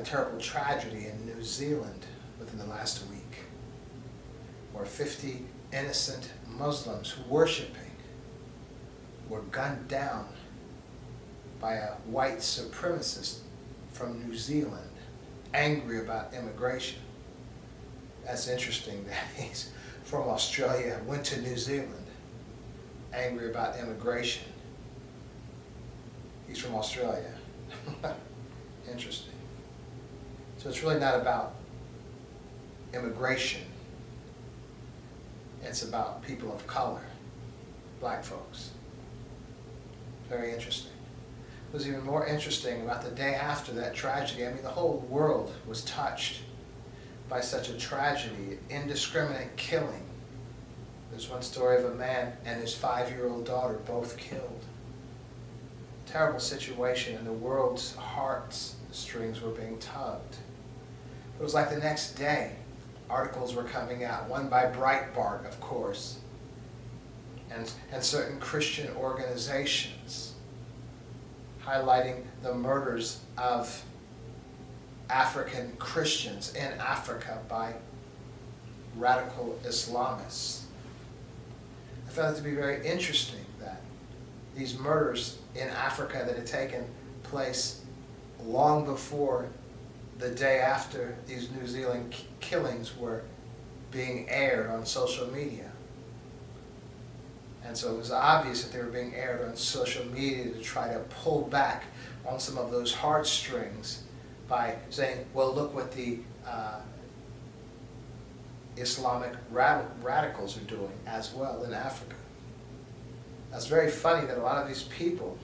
a terrible tragedy in New Zealand within the last week, where 50 innocent Muslims worshiping were gunned down by a white supremacist from New Zealand, angry about immigration. That's interesting that he's from Australia, went to New Zealand, angry about immigration. He's from Australia. Interesting. So it's really not about immigration. It's about people of color, black folks. Very interesting. It was even more interesting about the day after that tragedy. I mean, the whole world was touched by such a tragedy, indiscriminate killing. There's one story of a man and his 5-year-old daughter both killed. Terrible situation, and the world's heartstrings were being tugged. It was like the next day, articles were coming out, one by Breitbart, of course, and certain Christian organizations highlighting the murders of African Christians in Africa by radical Islamists. I found it to be very interesting that these murders in Africa that had taken place long before the day after these New Zealand killings were being aired on social media. And so it was obvious that they were being aired on social media to try to pull back on some of those heartstrings by saying, well, look what the Islamic radicals are doing as well in Africa. That's very funny that a lot of these people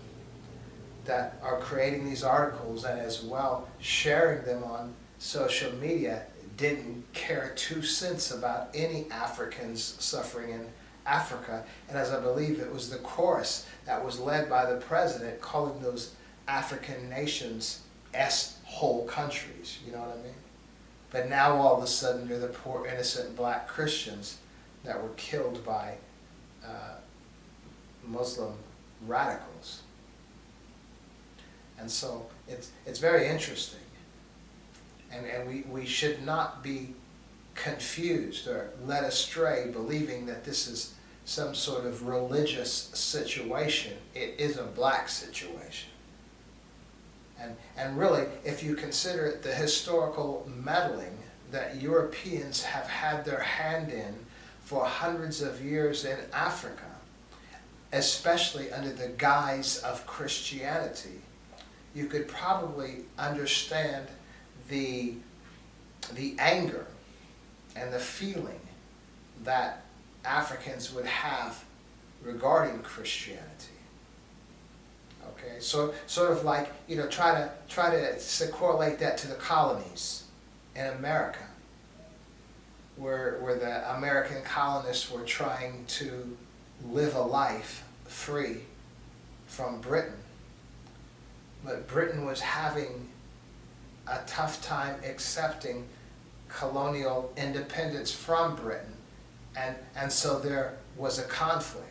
that are creating these articles and as well sharing them on social media didn't care 2 cents about any Africans suffering in Africa. And as I believe it was the chorus that was led by the president calling those African nations S-hole countries, you know what I mean? But now all of a sudden you're the poor innocent black Christians that were killed by Muslim radicals. And so it's very interesting. And we should not be confused or led astray believing that this is some sort of religious situation. It is a black situation. And really, if you consider the historical meddling that Europeans have had their hand in for hundreds of years in Africa, especially under the guise of Christianity, you could probably understand the anger and the feeling that Africans would have regarding Christianity. Okay, so sort of like, you know, try to correlate that to the colonies in America, where the American colonists were trying to live a life free from Britain. But Britain was having a tough time accepting colonial independence from Britain, and so there was a conflict.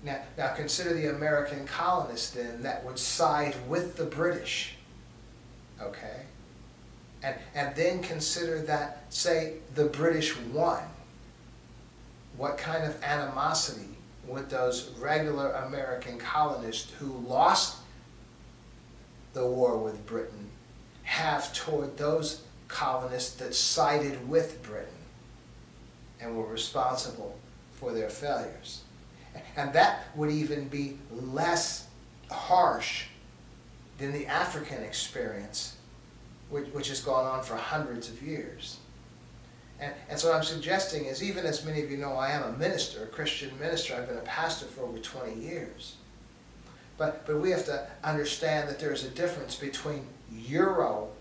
Now consider the American colonists then that would side with the British, okay? And then consider that, say, the British won. What kind of animosity would those regular American colonists who lost the war with Britain have toward those colonists that sided with Britain and were responsible for their failures? And that would even be less harsh than the African experience, which has gone on for hundreds of years. And so what I'm suggesting is, even as many of you know, I am a minister, a Christian minister. I've been a pastor for over 20 years. But we have to understand that there's a difference between Euro-birthed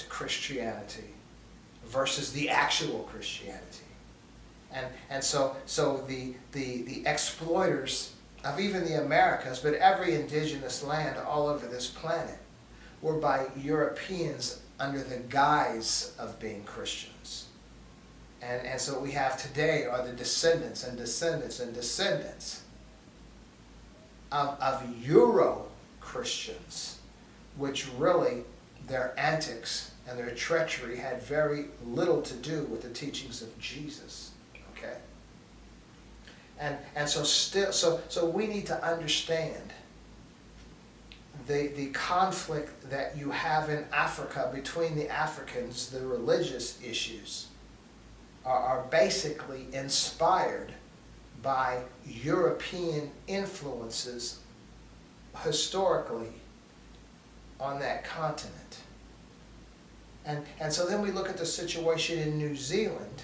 Christianity versus the actual Christianity. And so the exploiters of even the Americas, but every indigenous land all over this planet, were by Europeans under the guise of being Christians. And so what we have today are the descendants and descendants and descendants of Euro-Christians which really their antics and their treachery had very little to do with the teachings of Jesus. Okay? And so we need to understand the conflict that you have in Africa between the Africans. The religious issues are basically inspired by European influences historically on that continent. And so then we look at the situation in New Zealand,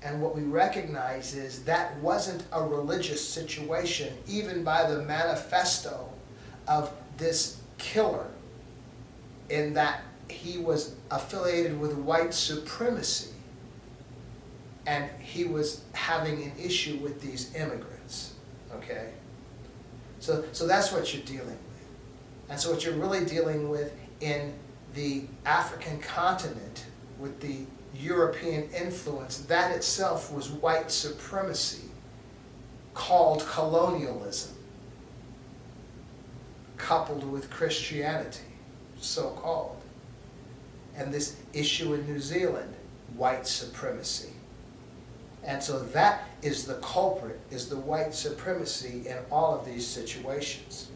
and what we recognize is that wasn't a religious situation, even by the manifesto of this killer, in that he was affiliated with white supremacy, and he was having an issue with these immigrants. Okay? So that's what you're dealing with. And so what you're really dealing with in the African continent with the European influence, that itself was white supremacy called colonialism, coupled with Christianity, so-called. And this issue in New Zealand, white supremacy. And so that is the culprit, is the white supremacy in all of these situations.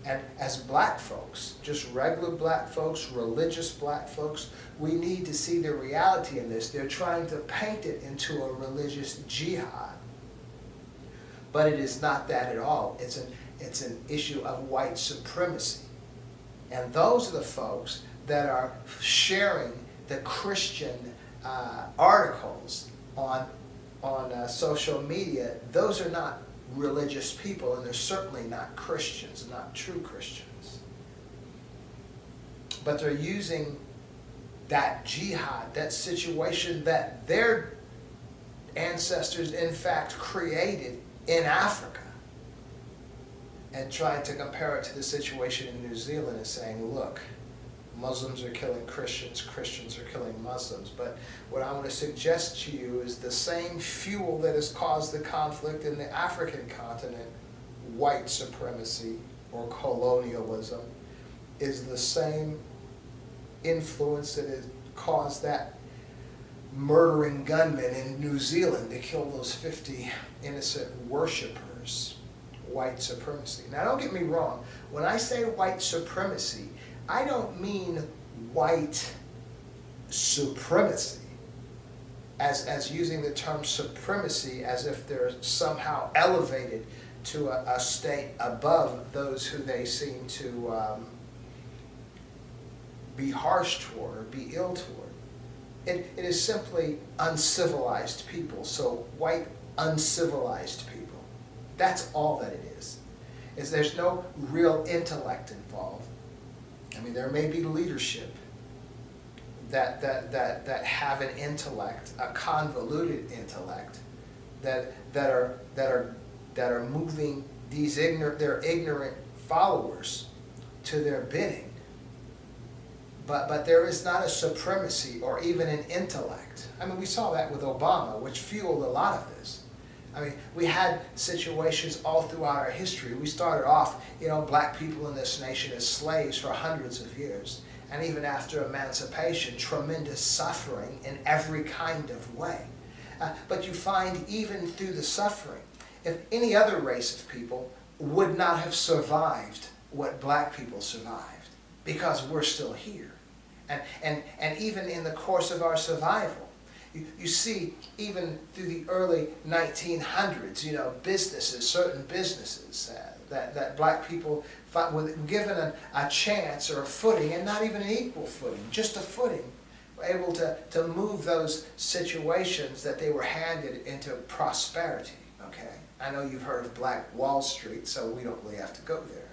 And as black folks, just regular black folks, religious black folks, we need to see the reality in this. They're trying to paint it into a religious jihad. But it is not that at all. It's an issue of white supremacy. And those are the folks that are sharing the Christian articles on social media. Those are not religious people, and they're certainly not Christians, not true Christians. But they're using that jihad, that situation that their ancestors in fact created in Africa, and trying to compare it to the situation in New Zealand and saying, look, Muslims are killing Christians, Christians are killing Muslims. But what I want to suggest to you is the same fuel that has caused the conflict in the African continent, white supremacy or colonialism, is the same influence that has caused that murdering gunman in New Zealand to kill those 50 innocent worshippers. White supremacy. Now don't get me wrong, when I say white supremacy, I don't mean white supremacy as using the term supremacy as if they're somehow elevated to a state above those who they seem to be harsh toward or be ill toward. It is simply uncivilized people, so white uncivilized people. That's all that it is there's no real intellect involved. I mean, there may be leadership that have an intellect, a convoluted intellect, that are moving their ignorant followers to their bidding. But there is not a supremacy or even an intellect. I mean, we saw that with Obama, which fueled a lot of this. I mean, we had situations all throughout our history. We started off, black people in this nation as slaves for hundreds of years. And even after emancipation, tremendous suffering in every kind of way. But you find even through the suffering, if any other race of people would not have survived what black people survived, because we're still here. And even in the course of our survival, you see, even through the early 1900s, certain businesses that black people were given a chance or a footing, and not even an equal footing, just a footing, were able to move those situations that they were handed into prosperity, okay? I know you've heard of Black Wall Street, so we don't really have to go there.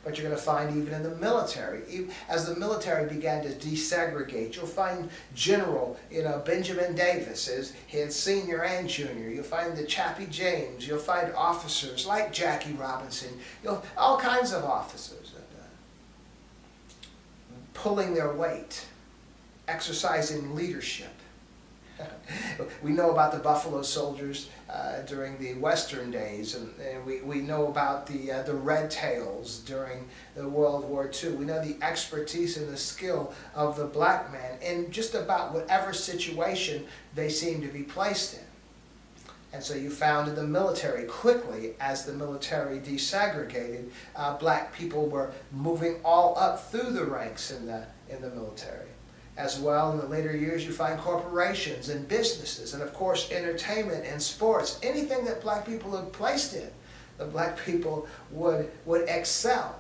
But you're going to find even in the military, as the military began to desegregate, you'll find General, Benjamin Davis, his senior and junior. You'll find the Chappie James. You'll find officers like Jackie Robinson. All kinds of officers pulling their weight, exercising leadership. We know about the Buffalo Soldiers during the Western days, and we know about the Red Tails during the World War II. We know the expertise and the skill of the black man in just about whatever situation they seem to be placed in. And so you found in the military, quickly as the military desegregated, black people were moving all up through the ranks in the military. As well, in the later years, you find corporations and businesses, and of course entertainment and sports. Anything that black people are placed in, the black people would excel.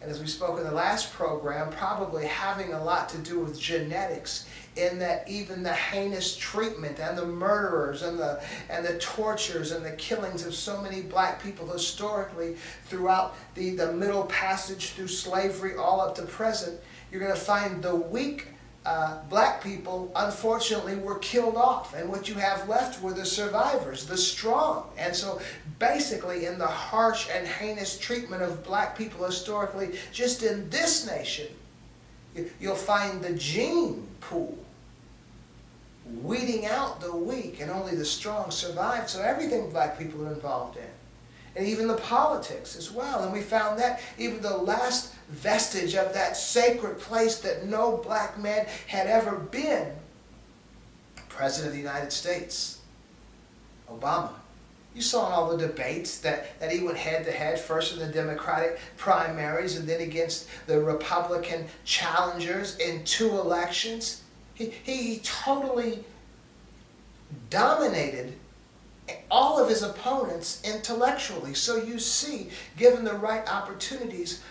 And as we spoke in the last program, probably having a lot to do with genetics, in that even the heinous treatment and the murderers and the tortures and the killings of so many black people historically throughout the Middle Passage through slavery all up to present, you're going to find the weak black people, unfortunately, were killed off, and what you have left were the survivors, the strong. And so basically in the harsh and heinous treatment of black people historically, just in this nation, you'll find the gene pool weeding out the weak, and only the strong survive. So everything black people are involved in, and even the politics as well. And we found that even the last vestige of that sacred place that no black man had ever been, President of the United States, Obama. You saw in all the debates that he went head-to-head, first in the Democratic primaries and then against the Republican challengers in 2 elections. He totally dominated all of his opponents intellectually. So you see, given the right opportunities,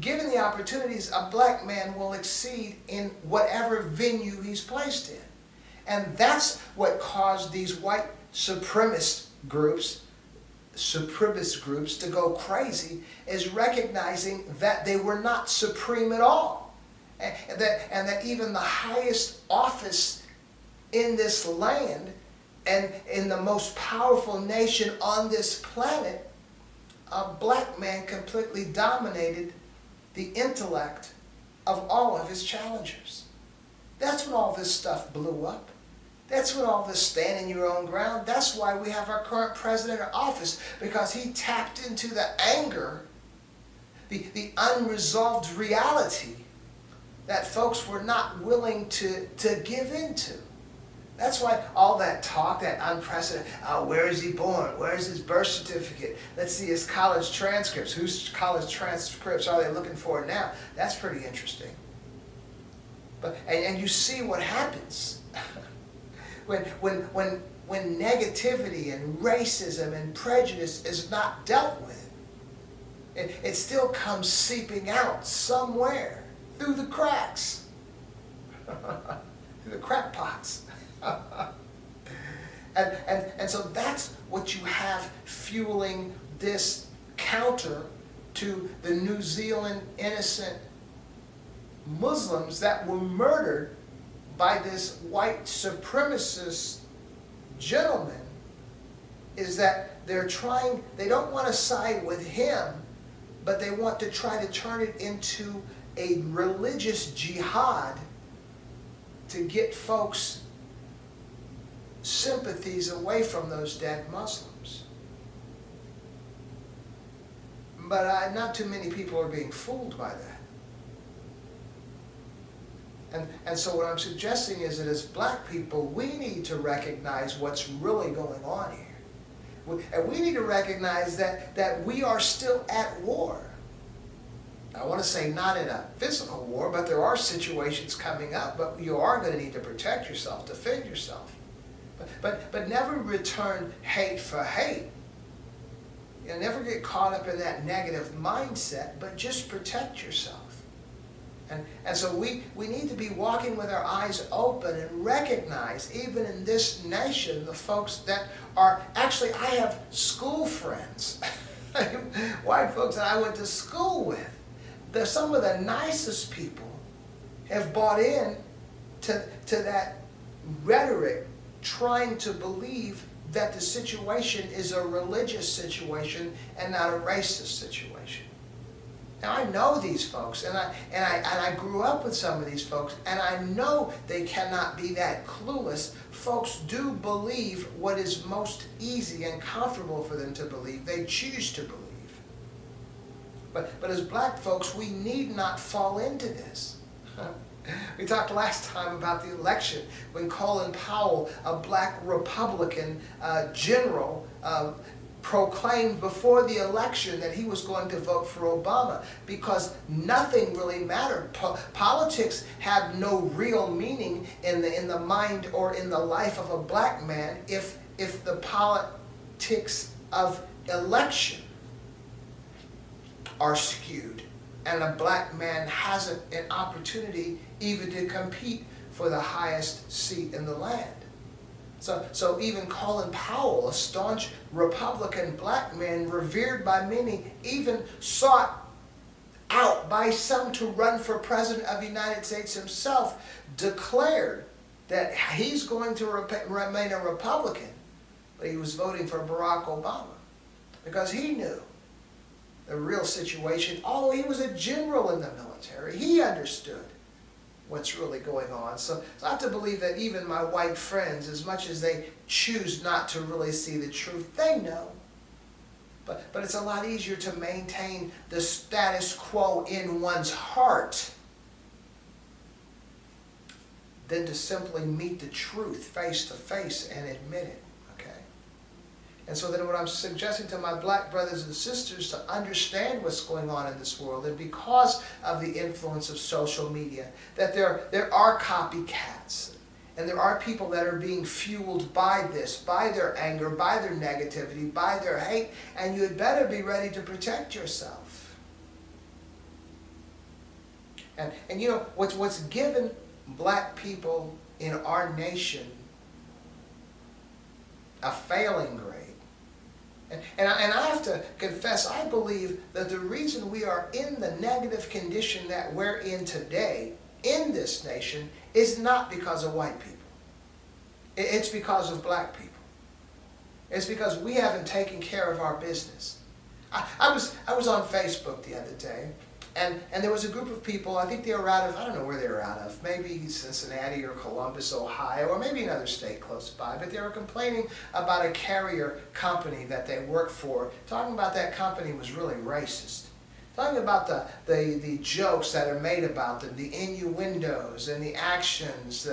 given the opportunities, a black man will exceed in whatever venue he's placed in. And that's what caused these white supremacist groups to go crazy, is recognizing that they were not supreme at all. And that even the highest office in this land and in the most powerful nation on this planet, a black man completely dominated the intellect of all of his challengers. That's when all this stuff blew up. That's when all this stand in your own ground. That's why we have our current president in office, because he tapped into the anger, the unresolved reality that folks were not willing to give into. That's why all that talk, that unprecedented, where is he born? Where's his birth certificate? Let's see his college transcripts. Whose college transcripts are they looking for now? That's pretty interesting. And you see what happens when negativity and racism and prejudice is not dealt with. It still comes seeping out somewhere through the cracks, through the crackpots. And so that's what you have fueling this counter to the New Zealand innocent Muslims that were murdered by this white supremacist gentleman, is that they don't want to side with him, but they want to try to turn it into a religious jihad to get folks' sympathies away from those dead Muslims. But not too many people are being fooled by that. And so what I'm suggesting is that as black people, we need to recognize what's really going on here. And we need to recognize that we are still at war. I want to say not in a physical war, but there are situations coming up, but you are going to need to protect yourself, defend yourself. But never return hate for hate. You know, never get caught up in that negative mindset, but just protect yourself. And so we need to be walking with our eyes open and recognize, even in this nation, the folks that are, actually, I have school friends, white folks that I went to school with. They're some of the nicest people have bought in to that rhetoric, trying to believe that the situation is a religious situation and not a racist situation. Now I know these folks, and I grew up with some of these folks, and I know they cannot be that clueless. Folks do believe what is most easy and comfortable for them to believe. They choose to believe. But as black folks, we need not fall into this. We talked last time about the election when Colin Powell, a black Republican general, proclaimed before the election that he was going to vote for Obama because nothing really mattered. Politics have no real meaning in the mind or in the life of a black man if the politics of election are skewed and a black man hasn't an opportunity even to compete for the highest seat in the land. So even Colin Powell, a staunch Republican black man revered by many, even sought out by some to run for president of the United States himself, declared that he's going to remain a Republican, but he was voting for Barack Obama because he knew the real situation. Although he was a general in the military, he understood what's really going on. So I have to believe that even my white friends, as much as they choose not to really see the truth, they know. But it's a lot easier to maintain the status quo in one's heart than to simply meet the truth face to face and admit it. And so then what I'm suggesting to my black brothers and sisters to understand what's going on in this world, and because of the influence of social media, that there are copycats, and there are people that are being fueled by this, by their anger, by their negativity, by their hate, and you had better be ready to protect yourself. And you know, what's given black people in our nation a failing grade, and I have to confess, I believe that the reason we are in the negative condition that we're in today in this nation is not because of white people. It's because of black people. It's because we haven't taken care of our business. I was on Facebook the other day, and there was a group of people, I think they were out of, I don't know where they were out of, maybe Cincinnati or Columbus, Ohio, or maybe another state close by, but they were complaining about a carrier company that they worked for, talking about that company was really racist. Talking about the jokes that are made about them, the innuendos and the actions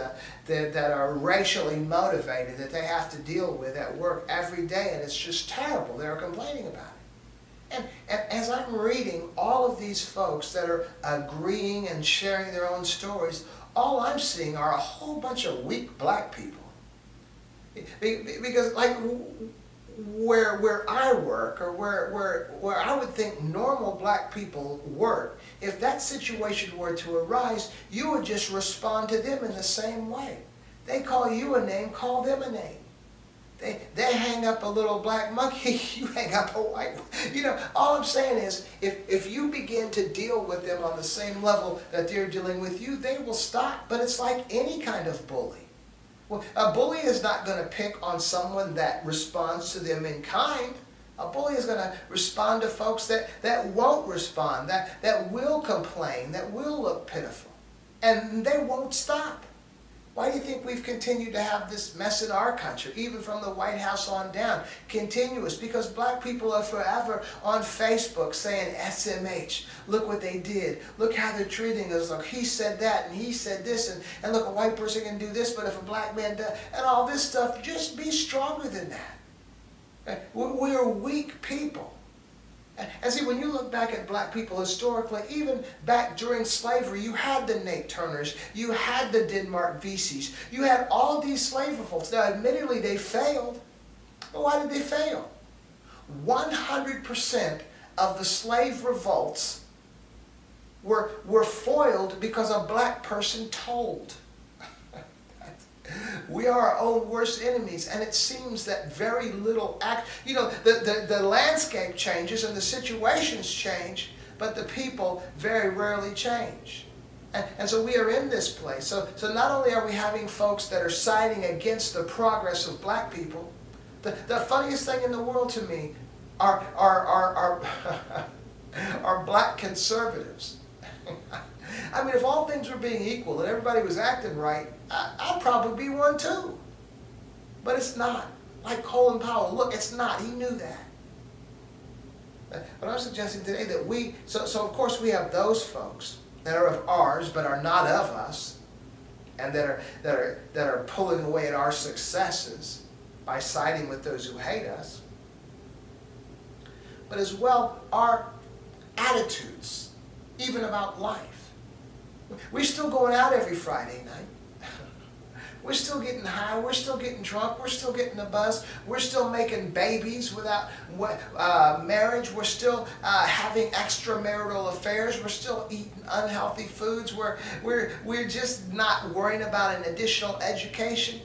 that are racially motivated that they have to deal with at work every day, and it's just terrible. They were complaining about it. And as I'm reading all of these folks that are agreeing and sharing their own stories, all I'm seeing are a whole bunch of weak black people. Because like where I work, or where I would think normal black people work, if that situation were to arise, you would just respond to them in the same way. They call you a name, call them a name. They hang up a little black monkey, you hang up a white one. You know, all I'm saying is, if you begin to deal with them on the same level that they're dealing with you, they will stop. But it's like any kind of bully. Well, a bully is not going to pick on someone that responds to them in kind. A bully is going to respond to folks that won't respond, that will complain, that will look pitiful. And they won't stop. Why do you think we've continued to have this mess in our country, even from the White House on down? Continuous, because black people are forever on Facebook saying, SMH, look what they did. Look how they're treating us. Look, he said that and he said this, and look, a white person can do this, but if a black man does, and all this stuff, just be stronger than that. We're weak people. And see, when you look back at black people historically, even back during slavery, you had the Nate Turners, you had the Denmark Vesey's, you had all these slave revolts. Now, admittedly, they failed. But why did they fail? 100% of the slave revolts were foiled because a black person told. We are our own worst enemies, and it seems that very little act. You know, the landscape changes and the situations change, but the people very rarely change. And so we are in this place. So not only are we having folks that are siding against the progress of black people, the funniest thing in the world to me are are black conservatives. I mean, if all things were being equal and everybody was acting right, I'd probably be one too. But it's not. Like Colin Powell, look, it's not. He knew that. But I'm suggesting today that so of course we have those folks that are of ours but are not of us, and that are pulling away at our successes by siding with those who hate us. But as well, our attitudes, even about life. We're still going out every Friday night. We're still getting high, we're still getting drunk, we're still getting the buzz, we're still making babies without marriage, we're still having extramarital affairs, we're still eating unhealthy foods, we're just not worrying about an additional education.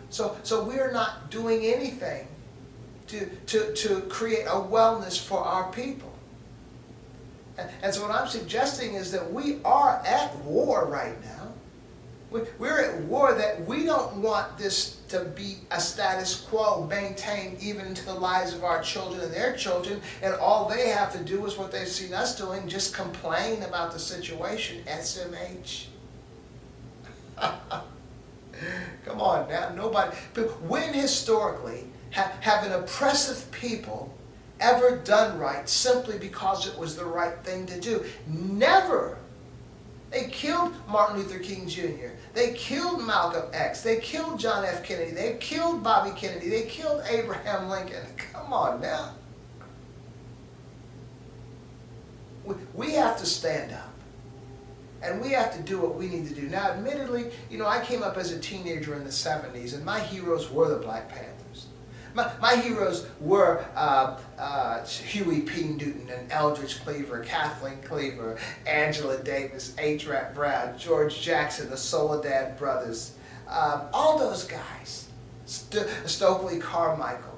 So we're not doing anything to create a wellness for our people. And so what I'm suggesting is that we are at war right now. We're at war that we don't want this to be a status quo maintained even into the lives of our children and their children, and all they have to do is what they've seen us doing, just complain about the situation. SMH. Come on now, nobody. But when historically have an oppressive people ever done right simply because it was the right thing to do? Never. They killed Martin Luther King Jr. They killed Malcolm X. They killed John F. Kennedy. They killed Bobby Kennedy. They killed Abraham Lincoln. Come on now. We have to stand up. And we have to do what we need to do. Now, admittedly, I came up as a teenager in the 70s, and my heroes were the Black Panthers. My heroes were Huey P. Newton and Eldridge Cleaver, Kathleen Cleaver, Angela Davis, H. Rap Brown, George Jackson, the Soledad Brothers, all those guys, Stokely Carmichael.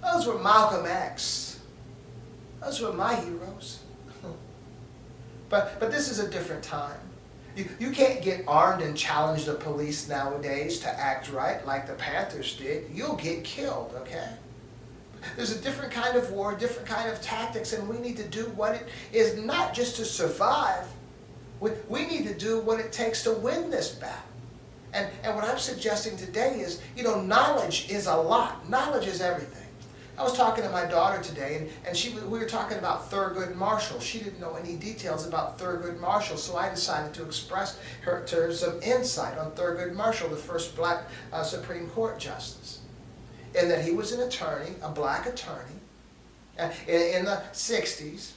Those were Malcolm X. Those were my heroes. But this is a different time. You can't get armed and challenge the police nowadays to act right like the Panthers did. You'll get killed, okay? There's a different kind of war, different kind of tactics, and we need to do what it is, not just to survive. We need to do what it takes to win this battle. And what I'm suggesting today is, knowledge is a lot. Knowledge is everything. I was talking to my daughter today, and we were talking about Thurgood Marshall. She didn't know any details about Thurgood Marshall, so I decided to express to her some insight on Thurgood Marshall, the first black Supreme Court justice, in that he was an attorney, a black attorney, in the 60s.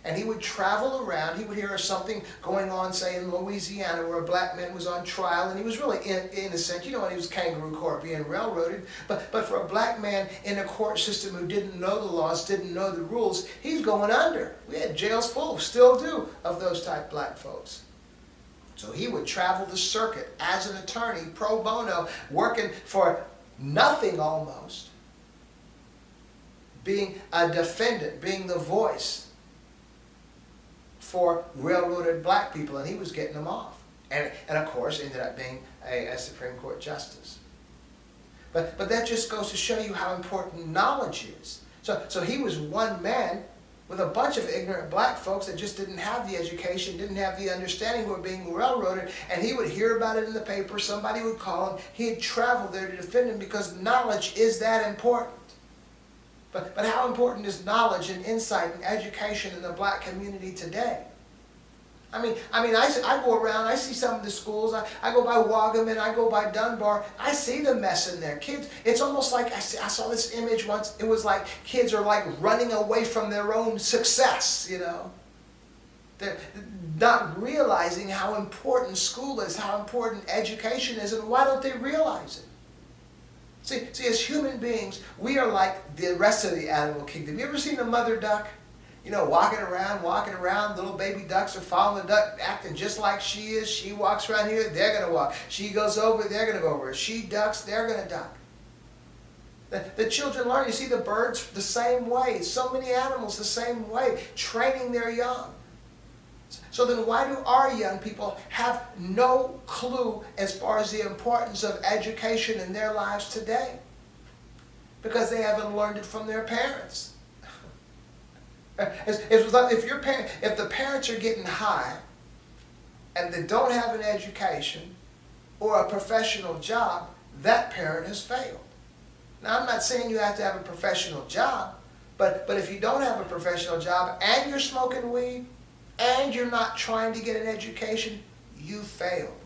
And he would travel around. He would hear of something going on, say, in Louisiana, where a black man was on trial, and he was really innocent. And he was kangaroo court being railroaded. But for a black man in a court system who didn't know the laws, didn't know the rules, he's going under. We had jails full, still do, of those type black folks. So he would travel the circuit as an attorney, pro bono, working for nothing almost, being a defendant, being the voice for railroaded black people, and he was getting them off. And of course, ended up being a Supreme Court justice. But that just goes to show you how important knowledge is. So he was one man with a bunch of ignorant black folks that just didn't have the education, didn't have the understanding, who were being railroaded, and he would hear about it in the paper, somebody would call him, he'd travel there to defend him because knowledge is that important. But how important is knowledge and insight and education in the black community today? I mean, I go around, I see some of the schools, I go by Wagaman, I go by Dunbar, I see the mess in there. Kids, it's almost like, I saw this image once, it was like kids are like running away from their own success, They're not realizing how important school is, how important education is, and why don't they realize it? See, as human beings, we are like the rest of the animal kingdom. You ever seen a mother duck? Walking around, little baby ducks are following the duck, acting just like she is. She walks around here, they're going to walk. She goes over, they're going to go over. She ducks, they're going to duck. The children learn. You see the birds the same way. So many animals the same way, training their young. So then why do our young people have no clue as far as the importance of education in their lives today? Because they haven't learned it from their parents. It's like if the parents are getting high and they don't have an education or a professional job, that parent has failed. Now, I'm not saying you have to have a professional job, but if you don't have a professional job and you're smoking weed and you're not trying to get an education, you failed.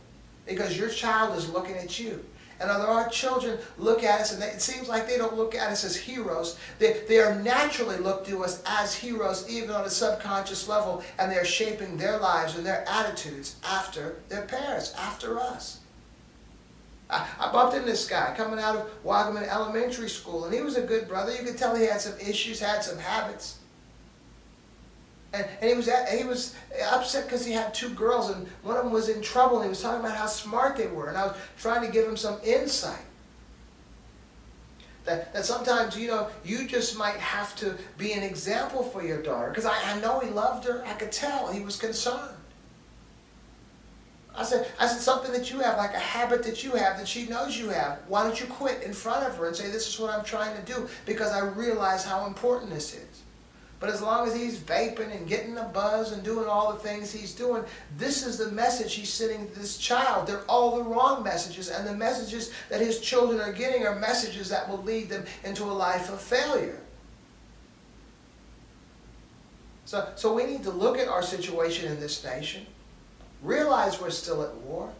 Because your child is looking at you. And although our children look at us, and it seems like they don't look at us as heroes, they are naturally looked to us as heroes, even on a subconscious level, and they're shaping their lives and their attitudes after their parents, after us. I bumped into this guy coming out of Wagaman Elementary School, and he was a good brother. You could tell he had some issues, had some habits. And he was upset because he had two girls, and one of them was in trouble, and he was talking about how smart they were, and I was trying to give him some insight. That sometimes, you just might have to be an example for your daughter, because I know he loved her. I could tell he was concerned. I said, something that you have, like a habit that you have, that she knows you have, why don't you quit in front of her and say, this is what I'm trying to do, because I realize how important this is. But as long as he's vaping and getting a buzz and doing all the things he's doing, this is the message he's sending to this child. They're all the wrong messages, and the messages that his children are getting are messages that will lead them into a life of failure. So we need to look at our situation in this nation, realize we're still at war,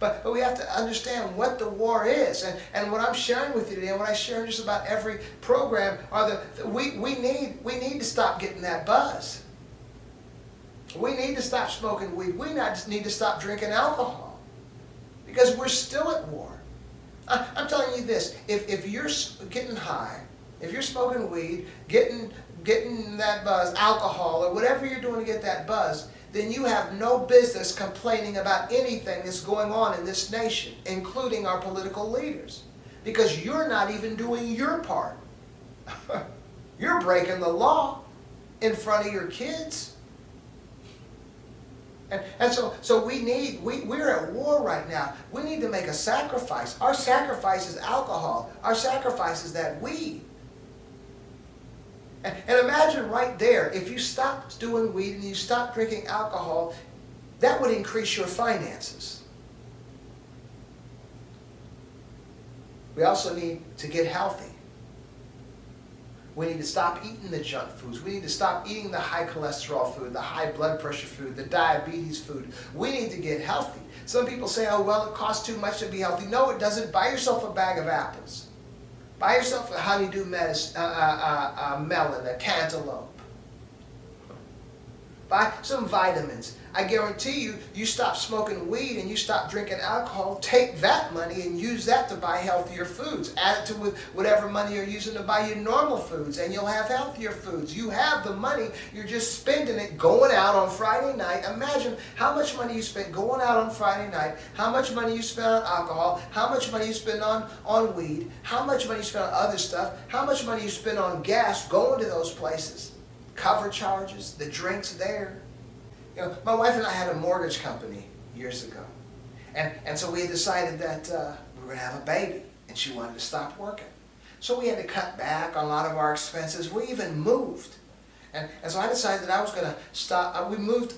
but we have to understand what the war is. And what I'm sharing with you today, and what I share in just about every program, are we need to stop getting that buzz. We need to stop smoking weed. We need to stop drinking alcohol, because we're still at war. I'm telling you this, if you're getting high, if you're smoking weed, getting that buzz, alcohol, or whatever you're doing to get that buzz, then you have no business complaining about anything that's going on in this nation, including our political leaders, because you're not even doing your part. You're breaking the law in front of your kids. And so we're at war right now. We need to make a sacrifice. Our sacrifice is alcohol. Our sacrifice is that weed. And imagine right there, if you stopped doing weed and you stopped drinking alcohol, that would increase your finances. We also need to get healthy. We need to stop eating the junk foods. We need to stop eating the high cholesterol food, the high blood pressure food, the diabetes food. We need to get healthy. Some people say, oh, well, it costs too much to be healthy. No, it doesn't. Buy yourself a bag of apples. Buy yourself a honeydew melon, a cantaloupe. Buy some vitamins. I guarantee you, you stop smoking weed and you stop drinking alcohol, take that money and use that to buy healthier foods. Add it to whatever money you're using to buy your normal foods, and you'll have healthier foods. You have the money, you're just spending it going out on Friday night. Imagine how much money you spent going out on Friday night, how much money you spent on alcohol, how much money you spend on weed, how much money you spend on other stuff, how much money you spend on gas going to those places. Cover charges, the drinks there. My wife and I had a mortgage company years ago. And so we had decided that we were going to have a baby, and she wanted to stop working. So we had to cut back on a lot of our expenses. We even moved. And so I decided that I was going to stop. We moved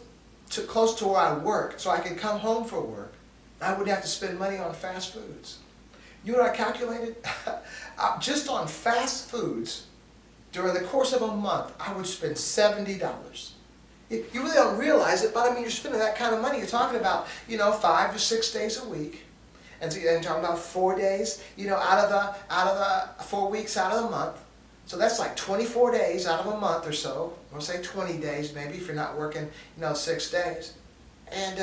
close to where I work so I could come home for work. I wouldn't have to spend money on fast foods. You know what I calculated? Just on fast foods, during the course of a month, I would spend $70. You really don't realize it, but I mean, you're spending that kind of money. You're talking about, 5 to 6 days a week, and so you're talking about 4 days, out of the 4 weeks out of the month. So that's like 24 days out of a month or so. We'll say 20 days maybe if you're not working, 6 days. And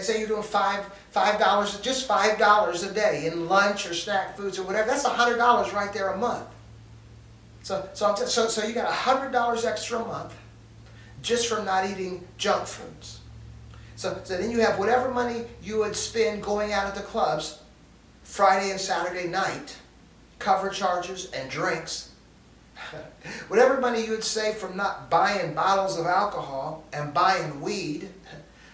say you're doing $5, just $5 a day in lunch or snack foods or whatever. That's $100 right there a month. So you got $100 extra a month just from not eating junk foods. So then you have whatever money you would spend going out at the clubs Friday and Saturday night, cover charges and drinks. Whatever money you would save from not buying bottles of alcohol and buying weed,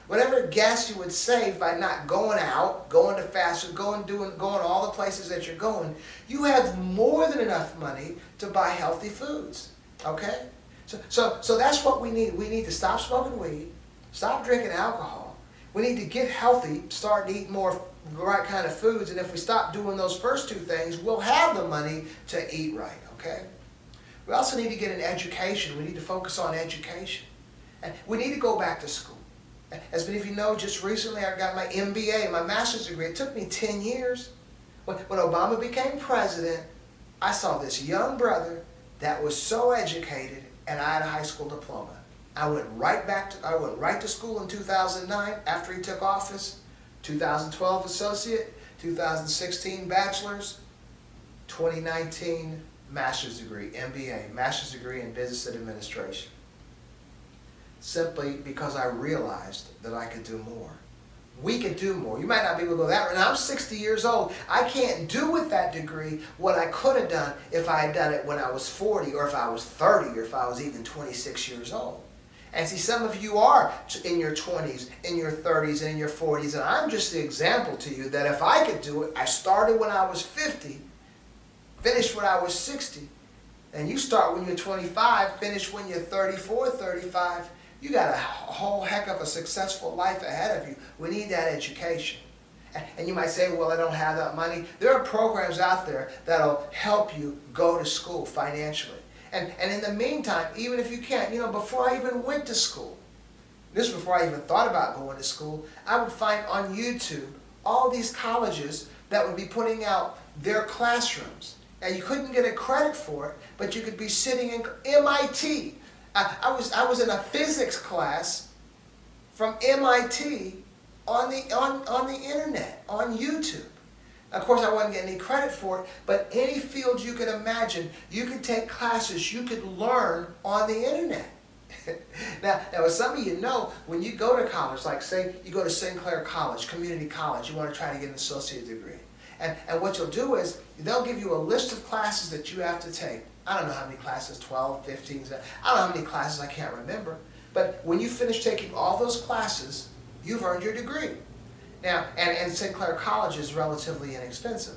whatever gas you would save by not going out, going to fast food, going all the places that you're going, you have more than enough money to buy healthy foods. Okay? So that's what we need. We need to stop smoking weed, stop drinking alcohol. We need to get healthy, start to eat more the right kind of foods, and if we stop doing those first two things, we'll have the money to eat right, okay? We also need to get an education. We need to focus on education. And we need to go back to school. As many of you know, just recently I got my MBA, my master's degree. It took me 10 years. When Obama became president, I saw this young brother that was so educated, and I had a high school diploma. I went right to school in 2009 after he took office. 2012 associate, 2016 bachelor's, 2019 master's degree, MBA, master's degree in business administration. Simply because I realized that I could do more. We could do more. You might not be able to go that route. Now I'm 60 years old. I can't do with that degree what I could have done if I had done it when I was 40 or if I was 30 or if I was even 26 years old. And see, some of you are in your 20s, in your 30s, and in your 40s, and I'm just the example to you that if I could do it, I started when I was 50, finished when I was 60, and you start when you're 25, finish when you're 34, 35, you got a whole heck of a successful life ahead of you. We need that education. And you might say, well, I don't have that money. There are programs out there that'll help you go to school financially. And in the meantime, even if you can't, before I even went to school, this is before I even thought about going to school, I would find on YouTube all these colleges that would be putting out their classrooms. And you couldn't get a credit for it, but you could be sitting in MIT. I was in a physics class from MIT on the internet, on YouTube. Of course, I wasn't getting any credit for it, but any field you could imagine, you could take classes, you could learn on the internet. Now, as some of you know, when you go to college, like say you go to Sinclair College, community college, you want to try to get an associate degree. And what you'll do is, they'll give you a list of classes that you have to take. I don't know how many classes, 12, 15, I don't know how many classes, I can't remember. But when you finish taking all those classes, you've earned your degree. Now, and Sinclair College is relatively inexpensive.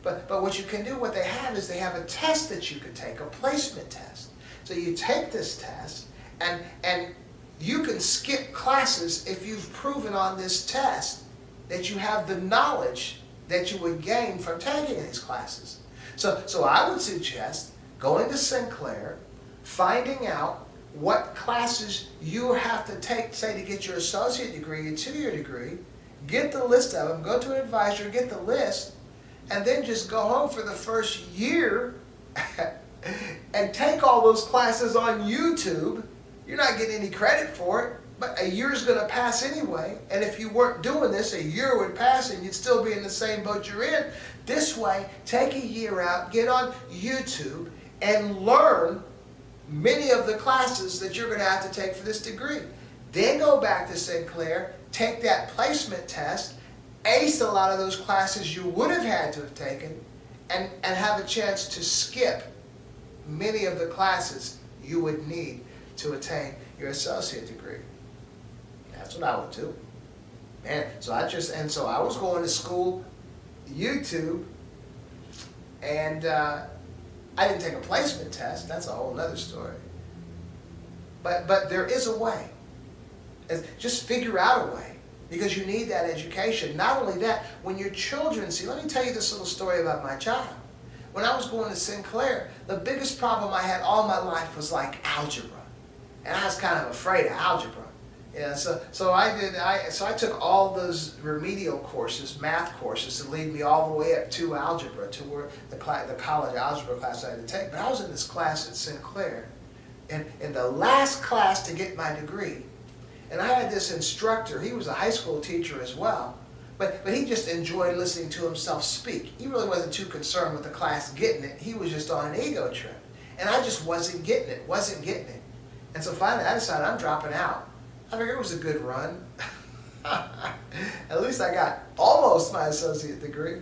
But what you can do, what they have is they have a test that you can take, a placement test. So you take this test, and you can skip classes if you've proven on this test that you have the knowledge that you would gain from taking these classes. So I would suggest going to Sinclair, finding out what classes you have to take, say, to get your associate degree, your 2-year degree, get the list of them, go to an advisor, get the list, and then just go home for the first year and take all those classes on YouTube. You're not getting any credit for it, but a year's going to pass anyway. And if you weren't doing this, a year would pass and you'd still be in the same boat you're in. This way, take a year out, get on YouTube, and learn many of the classes that you're going to have to take for this degree. Then go back to Sinclair, take that placement test, ace a lot of those classes you would have had to have taken, and have a chance to skip many of the classes you would need to attain your associate degree. That's what I would do. Man, so I was going to school, YouTube, and I didn't take a placement test. That's a whole other story. But there is a way. Just figure out a way, because you need that education. Not only that, when your children see, let me tell you this little story about my child. When I was going to Sinclair, the biggest problem I had all my life was like algebra. And I was kind of afraid of algebra. Yeah, so I took all those remedial courses, math courses, to lead me all the way up to algebra, to where the college algebra class I had to take. But I was in this class at Sinclair, and in the last class to get my degree, and I had this instructor. He was a high school teacher as well, but he just enjoyed listening to himself speak. He really wasn't too concerned with the class getting it. He was just on an ego trip, and I just wasn't getting it. And so finally, I decided I'm dropping out. I figured it was a good run. At least I got almost my associate degree.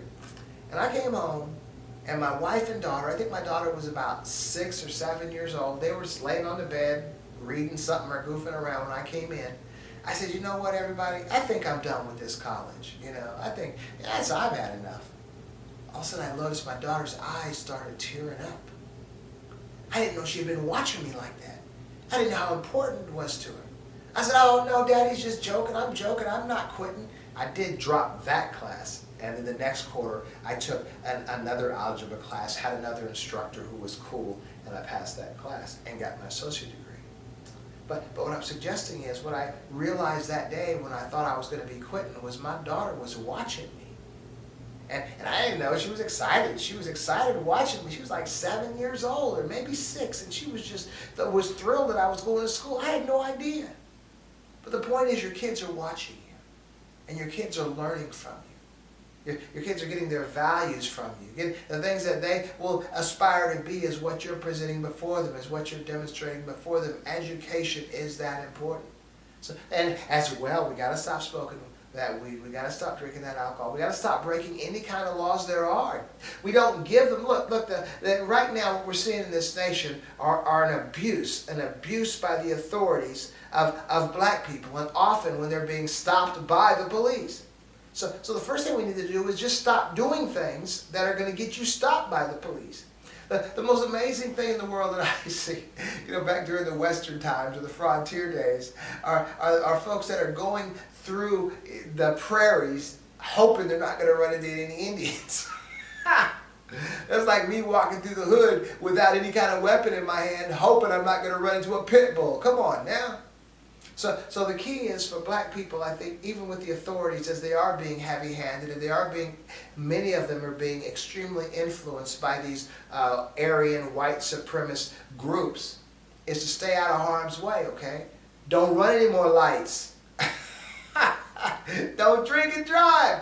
And I came home, and my wife and daughter, I think my daughter was about 6 or 7 years old, they were laying on the bed, reading something or goofing around when I came in. I said, you know what, everybody? I think I'm done with this college. I think, yes, I've had enough. All of a sudden, I noticed my daughter's eyes started tearing up. I didn't know she had been watching me like that. I didn't know how important it was to her. I said, oh, no, Daddy's just joking. I'm joking. I'm not quitting. I did drop that class. And in the next quarter, I took another algebra class, had another instructor who was cool, and I passed that class and got my associate degree. But what I'm suggesting is what I realized that day when I thought I was going to be quitting was my daughter was watching me. And I didn't know, she was excited. She was excited watching me. She was like 7 years old or maybe 6, and she was just was thrilled that I was going to school. I had no idea. But the point is your kids are watching you, and your kids are learning from you. Your kids are getting their values from you. The things that they will aspire to be is what you're presenting before them, is what you're demonstrating before them. Education is that important. So, and as well, we got to stop smoking that weed. We got to stop drinking that alcohol. We got to stop breaking any kind of laws there are. We don't give them. Look. Right now, what we're seeing in this nation are an abuse by the authorities of black people, and often when they're being stopped by the police. So the first thing we need to do is just stop doing things that are going to get you stopped by the police. The most amazing thing in the world that I see, back during the Western times or the frontier days, are folks that are going through the prairies hoping they're not going to run into any Indians. That's like me walking through the hood without any kind of weapon in my hand, hoping I'm not going to run into a pit bull. Come on now. So the key is for black people, I think, even with the authorities, as they are being heavy-handed, and many of them are being extremely influenced by these Aryan white supremacist groups, is to stay out of harm's way, okay? Don't run any more lights. Don't drink and drive.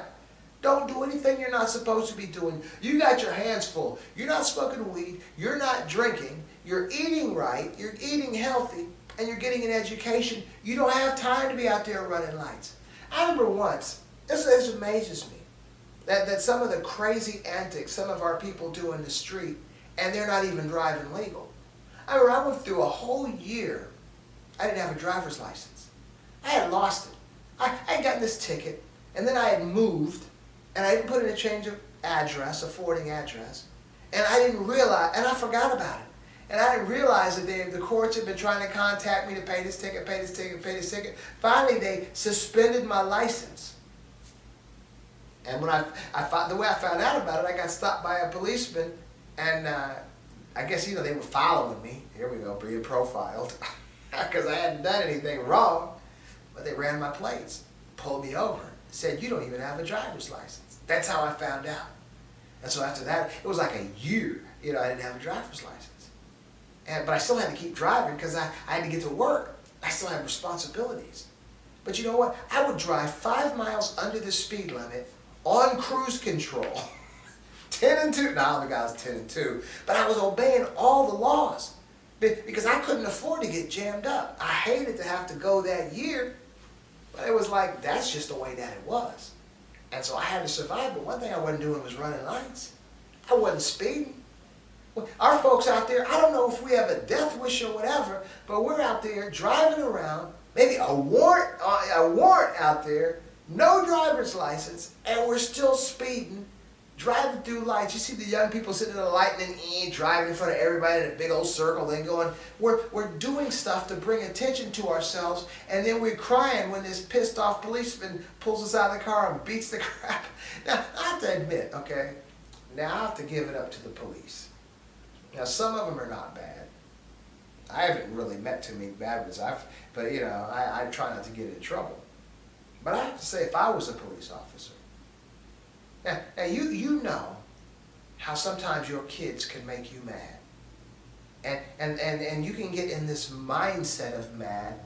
Don't do anything you're not supposed to be doing. You got your hands full. You're not smoking weed. You're not drinking. You're eating right. You're eating healthy. And you're getting an education. You don't have time to be out there running lights. I remember once, this amazes me, that some of the crazy antics some of our people do in the street, and they're not even driving legal. I remember I went through a whole year. I didn't have a driver's license. I had lost it. I had gotten this ticket, and then I had moved, and I didn't put in a change of address, a forwarding address, and I didn't realize, and I forgot about it. And I didn't realize that the courts had been trying to contact me to pay this ticket, pay this ticket, pay this ticket. Finally, they suspended my license. And when the way I found out about it, I got stopped by a policeman, and I guess they were following me. Here we go, being profiled, because I hadn't done anything wrong. But they ran my plates, pulled me over, said, "You don't even have a driver's license." That's how I found out. And so after that, it was like a year. I didn't have a driver's license. But I still had to keep driving because I had to get to work. I still had responsibilities. But you know what? I would drive 5 miles under the speed limit on cruise control. 10 and 2. No, I don't think I was 10 and 2. But I was obeying all the laws because I couldn't afford to get jammed up. I hated to have to go that year. But it was like, that's just the way that it was. And so I had to survive. But one thing I wasn't doing was running lights. I wasn't speeding. Our folks out there, I don't know if we have a death wish or whatever, but we're out there driving around, maybe a warrant out there, no driver's license, and we're still speeding, driving through lights. You see the young people sitting in the light and then driving in front of everybody in a big old circle, then going, we're doing stuff to bring attention to ourselves, and then we're crying when this pissed off policeman pulls us out of the car and beats the crap. Now, I have to admit, okay, now I have to give it up to the police. Now, some of them are not bad. I haven't really met too many bad ones, but I try not to get in trouble. But I have to say, if I was a police officer, now you know how sometimes your kids can make you mad, and you can get in this mindset of mad,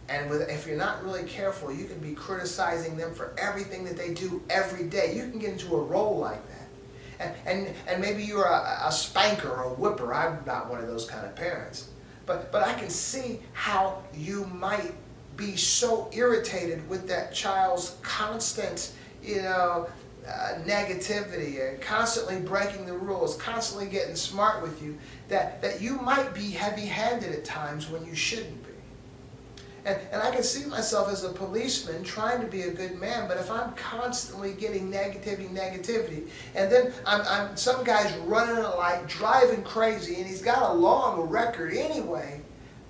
and if you're not really careful, you can be criticizing them for everything that they do every day. You can get into a role like that. And maybe you're a spanker or a whipper. I'm not one of those kind of parents. But I can see how you might be so irritated with that child's constant, negativity and constantly breaking the rules, constantly getting smart with you, that you might be heavy-handed at times when you shouldn't be. And I can see myself as a policeman trying to be a good man, but if I'm constantly getting negativity, and then I'm some guy's running a light, driving crazy, and he's got a long record anyway,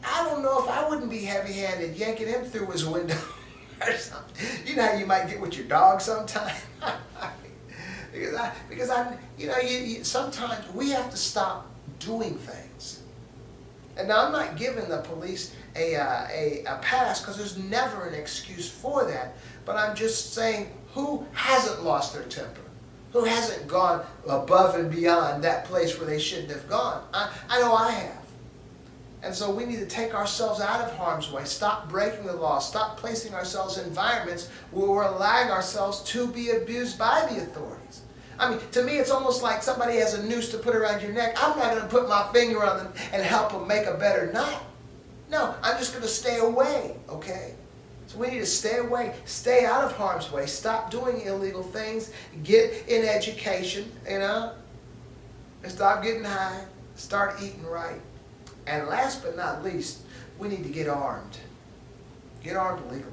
I don't know if I wouldn't be heavy-handed yanking him through his window or something. You know how you might get with your dog sometime? because I, you know, sometimes we have to stop doing things. And now I'm not giving the police a pass, because there's never an excuse for that. But I'm just saying, who hasn't lost their temper? Who hasn't gone above and beyond that place where they shouldn't have gone? I know I have. And so we need to take ourselves out of harm's way, stop breaking the law, stop placing ourselves in environments where we're allowing ourselves to be abused by the authorities. I mean, to me, it's almost like somebody has a noose to put around your neck. I'm not going to put my finger on them and help them make a better knot. No, I'm just going to stay away, okay? So we need to stay away, stay out of harm's way, stop doing illegal things, get in education, you know, and stop getting high, start eating right. And last but not least, we need to get armed. Get armed legally.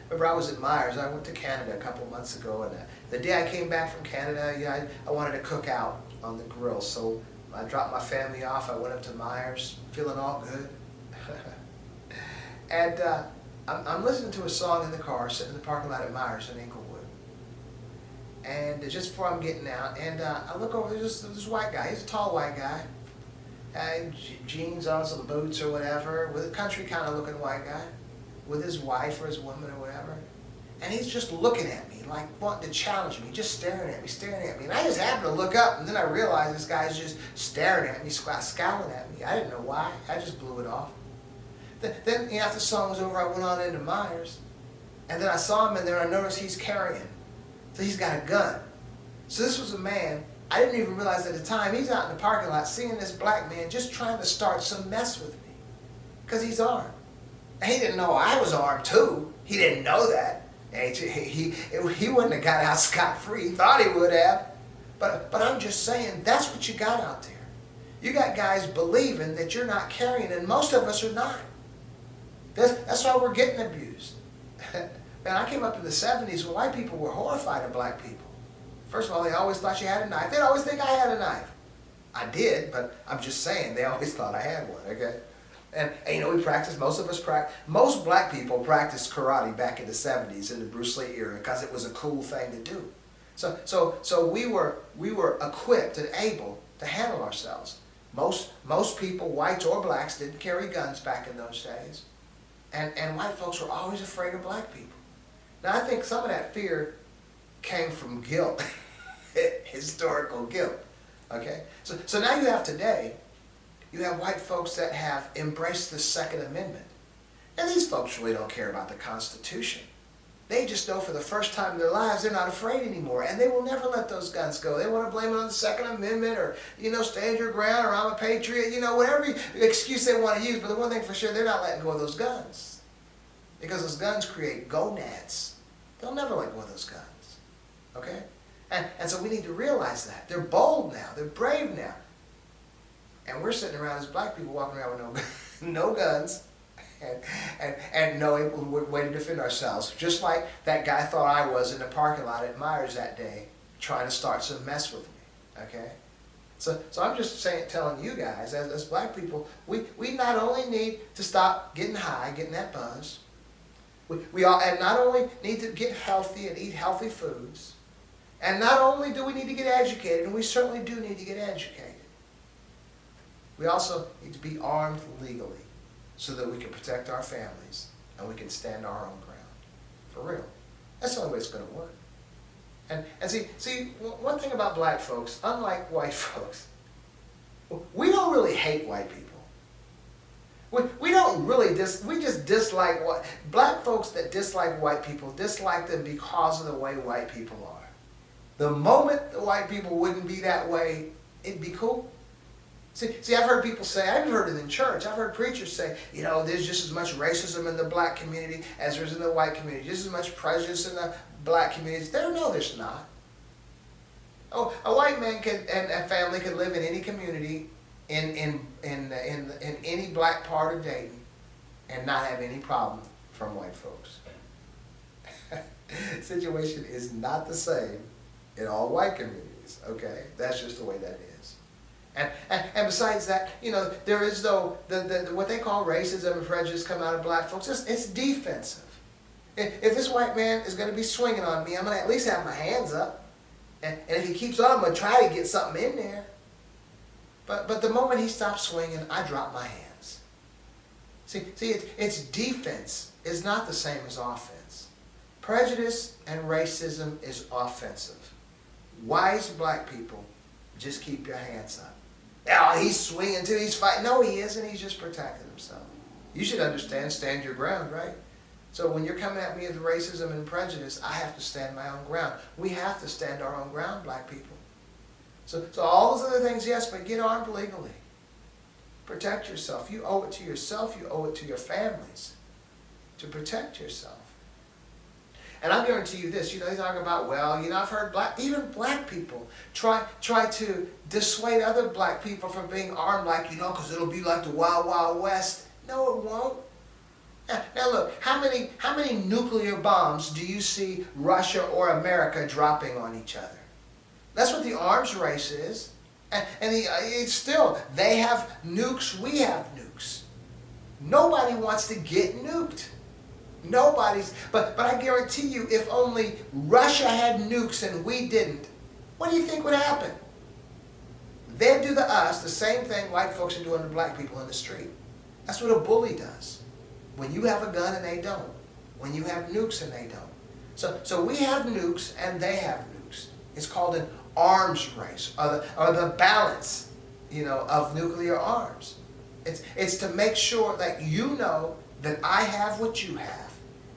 Remember, I was at Myers. I went to Canada a couple months ago, and the day I came back from Canada, you know, I wanted to cook out on the grill. So I dropped my family off. I went up to Myers, feeling all good. And I'm listening to a song in the car, sitting in the parking lot at Myers in Inglewood. And just before I'm getting out, and I look over, there's this white guy. He's a tall white guy. Jeans on, some boots or whatever, with a country kind of looking white guy, with his wife or his woman or whatever. And he's just looking at me, like wanting to challenge me, just staring at me. And I just happened to look up, and then I realized this guy's just staring at me, scowling at me. I didn't know why. I just blew it off. Then after the song was over, I went on into Myers, and then I saw him in there, and I noticed he's carrying. So he's got a gun. So this was a man, I didn't even realize at the time, he's out in the parking lot seeing this black man just trying to start some mess with me. Because he's armed. And he didn't know I was armed too. He didn't know that. He wouldn't have got out scot-free. He thought he would have. But I'm just saying, that's what you got out there. You got guys believing that you're not carrying, and most of us are not. That's why we're getting abused. Man, I came up in the 70s when white people were horrified of black people. First of all, they always thought you had a knife. They'd always think I had a knife. I did, but I'm just saying, they always thought I had one, okay? And you know, most black people practiced karate back in the 70s in the Bruce Lee era because it was a cool thing to do. So we were equipped and able to handle ourselves. Most people, whites or blacks, didn't carry guns back in those days. And white folks were always afraid of black people. Now, I think some of that fear came from guilt, historical guilt, okay? So now you have today, you have white folks that have embraced the Second Amendment. And these folks really don't care about the Constitution. They just know for the first time in their lives they're not afraid anymore, and they will never let those guns go. They want to blame it on the Second Amendment, or, you know, stand your ground, or I'm a patriot, you know, whatever excuse they want to use. But the one thing for sure, they're not letting go of those guns. Because those guns create gonads. They'll never let go of those guns. Okay? And so we need to realize that. They're bold now. They're brave now. And we're sitting around as black people walking around with no guns and no way to defend ourselves. Just like that guy thought I was in the parking lot at Myers that day trying to start some mess with me. Okay? So I'm just telling you guys, as black people, we not only need to stop getting high, getting that buzz, we all, and not only need to get healthy and eat healthy foods, and not only do we need to get educated, and we certainly do need to get educated, we also need to be armed legally so that we can protect our families and we can stand our own ground. For real. That's the only way it's going to work. And see, one thing about black folks, unlike white folks, we don't really hate white people. We don't really, we just dislike black folks that dislike white people, dislike them because of the way white people are. The moment the white people wouldn't be that way, it'd be cool. See, I've heard people say, I've heard it in church, I've heard preachers say, you know, there's just as much racism in the black community as there is in the white community, just as much prejudice in the black communities. No, there's not. Oh, a white man and a family can live in any community in any black part of Dayton and not have any problem from white folks. The situation is not the same in all white communities, okay? That's just the way that is. And besides that, there is what they call racism and prejudice come out of black folks. It's defensive. If this white man is going to be swinging on me, I'm going to at least have my hands up. And if he keeps on, I'm going to try to get something in there. But the moment he stops swinging, I drop my hands. See, it's defense is not the same as offense. Prejudice and racism is offensive. Wise black people, just keep your hands up. Oh, he's swinging too, he's fighting. No, he isn't. He's just protecting himself. You should understand, stand your ground, right? So when you're coming at me with racism and prejudice, I have to stand my own ground. We have to stand our own ground, black people. So all those other things, yes, but get armed legally. Protect yourself. You owe it to yourself. You owe it to your families to protect yourself. And I guarantee you this, they talk about, I've heard even black people try to dissuade other black people from being armed because it'll be like the Wild Wild West. No, it won't. Now look, how many nuclear bombs do you see Russia or America dropping on each other? That's what the arms race is. And it's still, they have nukes, we have nukes. Nobody wants to get nuked. But I guarantee you, if only Russia had nukes and we didn't, what do you think would happen? They'd do to us the same thing white folks are doing to black people in the street. That's what a bully does. When you have a gun and they don't. When you have nukes and they don't. So we have nukes and they have nukes. It's called an arms race, or the balance, of nuclear arms. It's to make sure that you know that I have what you have.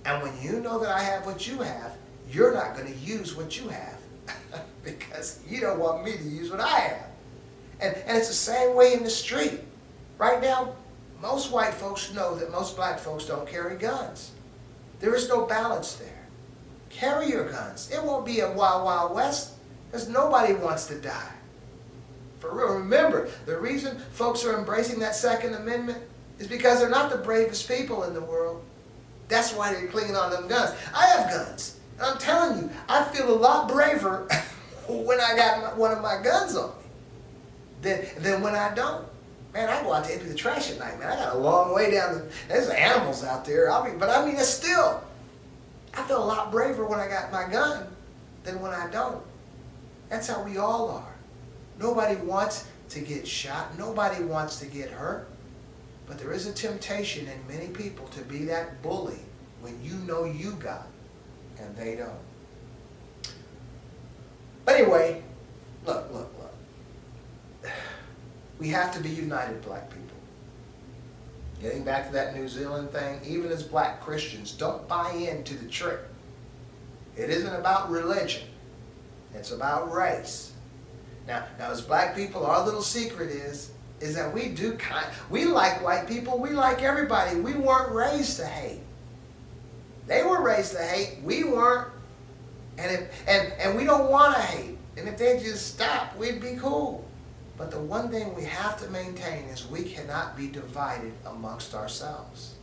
And when you know that I have what you have, you're not going to use what you have because you don't want me to use what I have. And it's the same way in the street. Right now, most white folks know that most black folks don't carry guns. There is no balance there. Carry your guns. It won't be a Wild Wild West because nobody wants to die. For real, remember, the reason folks are embracing that Second Amendment is because they're not the bravest people in the world. That's why they're clinging on them guns. I have guns. And I'm telling you, I feel a lot braver when I got one of my guns on me than when I don't. Man, I go out to empty the trash at night, man. I got a long way down. There's animals out there. It's still, I feel a lot braver when I got my gun than when I don't. That's how we all are. Nobody wants to get shot. Nobody wants to get hurt. But there is a temptation in many people to be that bully when you know you got it and they don't. But anyway, look. We have to be united, black people. Getting back to that New Zealand thing, even as black Christians, don't buy into the trick. It isn't about religion. It's about race. Now as black people, our little secret is that we like white people, we like everybody. We weren't raised to hate. They were raised to hate, we weren't. And we don't want to hate. And if they just stop, we'd be cool. But the one thing we have to maintain is we cannot be divided amongst ourselves.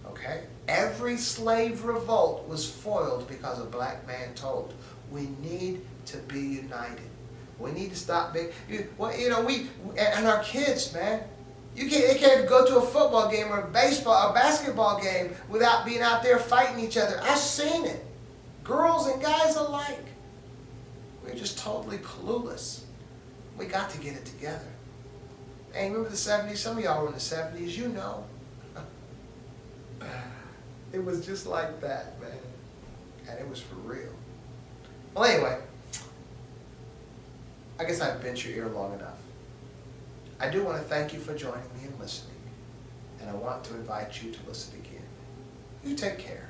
Okay? Every slave revolt was foiled because a black man told. We need to be united. We need to stop being, and our kids, man. They can't go to a football game or a basketball game without being out there fighting each other. I've seen it. Girls and guys alike. We're just totally clueless. We got to get it together. Hey, remember the 70s? Some of y'all were in the 70s, you know. It was just like that, man. And it was for real. Well, anyway, I guess I've bent your ear long enough. I do want to thank you for joining me and listening. And I want to invite you to listen again. You take care.